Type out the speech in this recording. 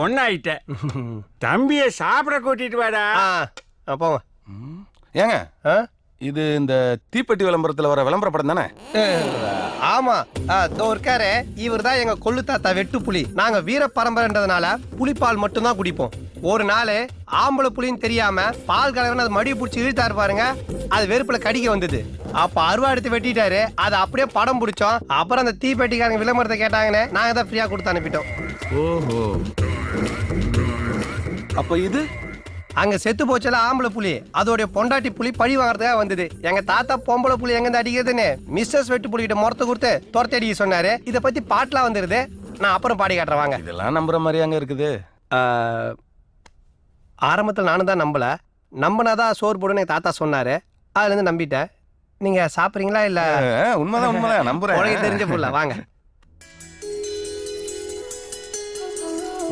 ஒன்னாயிட்ட தம்பிய சாப்பிட கூட்டிட்டு வாடா. போங்க. ஏங்க இது இந்த தீப்பெட்டி விளம்பரத்துல வர விளம்பர படம் தானே? ஆமா, இருக்காரு. இவர் தான் எங்க கொள்ளு தாத்தா வெட்டு புலி. நாங்க வீர பரம்பரைன்றதுனால புலிப்பால் மட்டும் தான் குடிப்போம். ஒரு நாள் ஆம்பளை புலின்னு தெரியாம பால் கலவன அது மடியை பிடிச்சி இழுத்தாரு பாருங்க, அது வெறுப்புல கடிக்க வந்தது. அப்ப அருவா எடுத்து வெட்டிட்டாரு. அதை அப்படியே படம் பிடிச்சோம். அப்புறம் அந்த தீப்பெட்டிக்காரங்க விளம்பரத்தை கேட்டாங்கன்னு நாங்க தான் ஃப்ரீயா கொடுத்து அனுப்பிட்டோம். ஓஹோ, அப்ப இது அங்க செத்து போச்சல ஆம்பளை புலி, அதோடைய பொண்டாட்டி புலி பழி வாங்குறதுக்காக வந்தது. எங்க தாத்தா பொம்பளை புலி எங்க இருந்து அடிக்கிறதுன்னு மிஸ்ஸஸ் வெட்டு புலிகிட்ட முறத்தை கொடுத்து துரத்தி அடிக்க சொன்னாரு. இதை பத்தி பாட்டுலாம் வந்துருது, நான் அப்புறம் பாடி காட்டுறேன் வாங்க. இதெல்லாம் நம்புற மாதிரியாங்க இருக்குது? ஆரம்பத்தில் நானும் தான் நம்பல, நம்பினாதான் சோறு போடுன்னு எங்க தாத்தா சொன்னாரு. அதுல இருந்து நம்பிட்டேன். நீங்க சாப்பிடுறீங்களா? இல்ல உண்மைதான் நம்புறேன். உனக்கு தெரிஞ்ச புள்ள வாங்க.